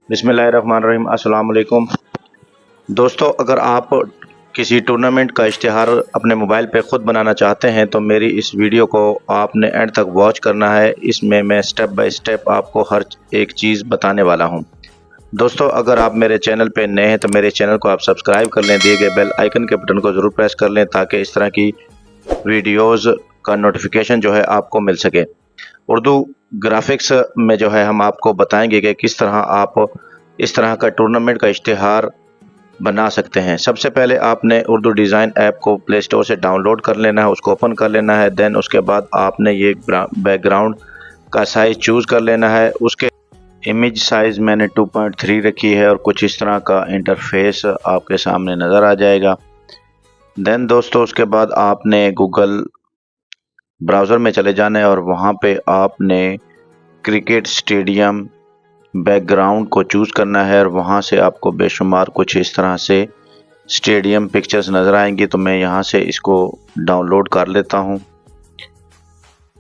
बिस्मिल्लाहिर्रहमानिर्रहीम। अस्सलाम वालेकुम दोस्तों, अगर आप किसी टूर्नामेंट का इश्तिहार अपने मोबाइल पे ख़ुद बनाना चाहते हैं तो मेरी इस वीडियो को आपने एंड तक वॉच करना है। इसमें मैं स्टेप बाय स्टेप आपको हर एक चीज़ बताने वाला हूं। दोस्तों, अगर आप मेरे चैनल पे नए हैं तो मेरे चैनल को आप सब्सक्राइब कर लें, दिए गए बेल आइकन के बटन को ज़रूर प्रेस कर लें ताकि इस तरह की वीडियोज़ का नोटिफिकेशन जो है आपको मिल सके। उर्दू ग्राफिक्स में जो है हम आपको बताएंगे कि किस तरह आप इस तरह का टूर्नामेंट का इश्तिहार बना सकते हैं। सबसे पहले आपने उर्दू डिज़ाइन ऐप को प्ले स्टोर से डाउनलोड कर लेना है, उसको ओपन कर लेना है। देन उसके बाद आपने ये बैकग्राउंड का साइज़ चूज़ कर लेना है। उसके इमेज साइज़ मैंने 2.3 रखी है और कुछ इस तरह का इंटरफेस आपके सामने नज़र आ जाएगा। देन दोस्तों, उसके बाद आपने गूगल ब्राउज़र में चले जाना है और वहाँ पे आपने क्रिकेट स्टेडियम बैकग्राउंड को चूज़ करना है और वहाँ से आपको बेशुमार कुछ इस तरह से स्टेडियम पिक्चर्स नज़र आएंगी। तो मैं यहाँ से इसको डाउनलोड कर लेता हूँ।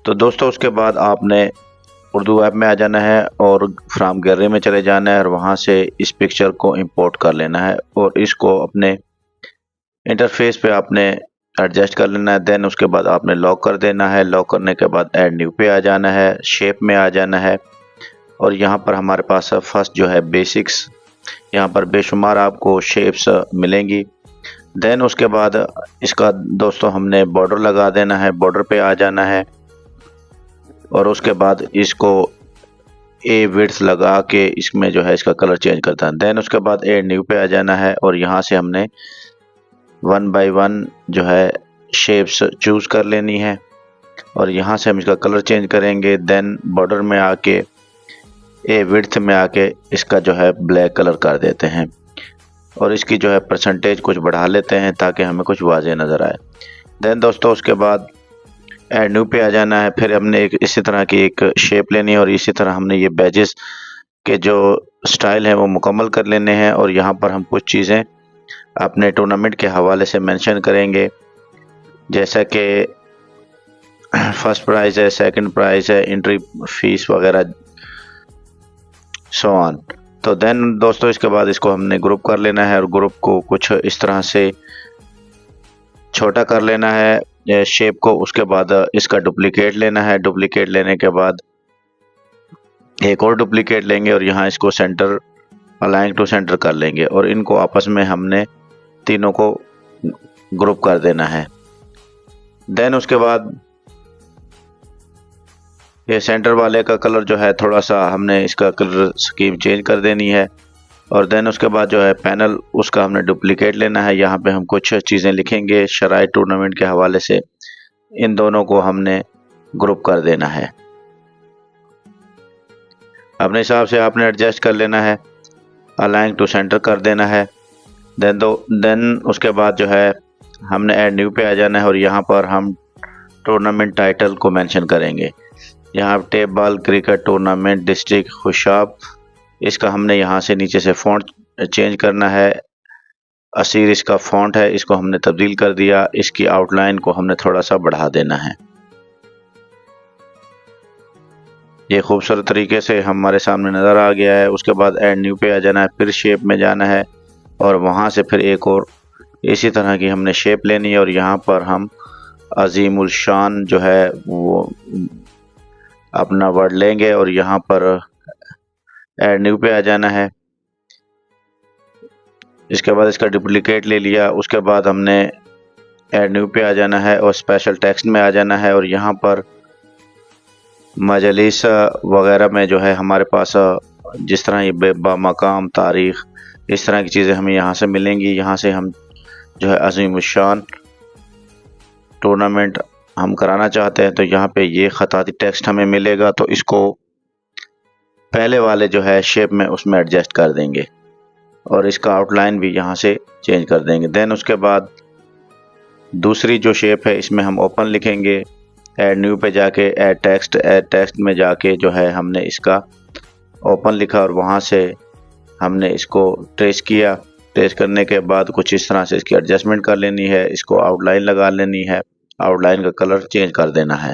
तो दोस्तों, उसके बाद आपने उर्दू ऐप में आ जाना है और फ्रॉम गैलरी में चले जाना है और वहाँ से इस पिक्चर को इंपोर्ट कर लेना है और इसको अपने इंटरफेस पे आपने एडजस्ट कर लेना है। देन उसके बाद आपने लॉक कर देना है। लॉक करने के बाद ऐड न्यू पे आ जाना है, शेप में आ जाना है और यहाँ पर हमारे पास फर्स्ट जो है बेसिक्स, यहाँ पर बेशुमार आपको शेप्स मिलेंगी। देन उसके बाद इसका दोस्तों हमने बॉर्डर लगा देना है, बॉर्डर पे आ जाना है और उसके बाद इसको ए विड्थ लगा के इसमें जो है इसका कलर चेंज करता है। देन उसके बाद ऐड न्यू पे आ जाना है और यहाँ से हमने 1 बाय 1 जो है शेप्स चूज़ कर लेनी है और यहाँ से हम इसका कलर चेंज करेंगे। देन बॉर्डर में आके ए विड्थ में आके इसका जो है ब्लैक कलर कर देते हैं और इसकी जो है परसेंटेज कुछ बढ़ा लेते हैं ताकि हमें कुछ वाज़ेह नज़र आए। देन दोस्तों, उसके बाद ऐड न्यू पे आ जाना है। फिर हमने एक इसी तरह की एक शेप लेनी है और इसी तरह हमने ये बैजेस के जो स्टाइल है वो मुकम्मल कर लेने हैं और यहाँ पर हम कुछ चीज़ें अपने टूर्नामेंट के हवाले से मेंशन करेंगे, जैसा कि फर्स्ट प्राइज़ है, सेकंड प्राइज़ है, एंट्री फीस वगैरह सो ऑन। तो देन दोस्तों, इसके बाद इसको हमने ग्रुप कर लेना है और ग्रुप को कुछ इस तरह से छोटा कर लेना है शेप को। उसके बाद इसका डुप्लीकेट लेना है। डुप्लीकेट लेने के बाद एक और डुप्लीकेट लेंगे और यहाँ इसको सेंटर अलाइन टू सेंटर कर लेंगे और इनको आपस में हमने तीनों को ग्रुप कर देना है। देन उसके बाद ये सेंटर वाले का कलर जो है थोड़ा सा हमने इसका कलर स्कीम चेंज कर देनी है और देन उसके बाद जो है पैनल उसका हमने डुप्लीकेट लेना है। यहाँ पे हम कुछ चीज़ें लिखेंगे शराइत टूर्नामेंट के हवाले से, इन दोनों को हमने ग्रुप कर देना है। अपने हिसाब से आपने एडजस्ट कर लेना है, अलाइन टू सेंटर कर देना है। देन उसके बाद जो है हमने ऐड न्यू पे आ जाना है और यहाँ पर हम टूर्नामेंट टाइटल को मेंशन करेंगे। यहाँ table cricket tournament district Khushab, इसका हमने यहाँ से नीचे से फ़ॉन्ट चेंज करना है। असीर इसका फ़ॉन्ट है, इसको हमने तब्दील कर दिया। इसकी आउटलाइन को हमने थोड़ा सा बढ़ा देना है। ये खूबसूरत तरीके से हमारे सामने नज़र आ गया है। उसके बाद ऐड न्यू पे आ जाना है, फिर शेप में जाना है और वहाँ से फिर एक और इसी तरह की हमने शेप लेनी है और यहाँ पर हम अजीमुल शान जो है वो अपना वर्ड लेंगे और यहाँ पर ऐड न्यू पे आ जाना है। इसके बाद इसका डुप्लीकेट ले लिया। उसके बाद हमने ऐड न्यू पे आ जाना है और स्पेशल टेक्स्ट में आ जाना है और यहाँ पर मजलिस वगैरह में जो है हमारे पास जिस तरह ये बामकाम तारीख़ इस तरह की चीज़ें हमें यहाँ से मिलेंगी। यहाँ से हम जो है अज़ीमुल शान टूर्नामेंट हम कराना चाहते हैं तो यहाँ पे ये ख़ताती टेक्स्ट हमें मिलेगा, तो इसको पहले वाले जो है शेप में उसमें एडजस्ट कर देंगे और इसका आउटलाइन भी यहाँ से चेंज कर देंगे। देन उसके बाद दूसरी जो शेप है इसमें हम ओपन लिखेंगे। ऐड न्यू पे जाके ऐड टेक्स्ट में जाके जो है हमने इसका ओपन लिखा और वहाँ से हमने इसको ट्रेस किया। ट्रेस करने के बाद कुछ इस तरह से इसकी एडजस्टमेंट कर लेनी है, इसको आउटलाइन लगा लेनी है, आउटलाइन का कलर चेंज कर देना है।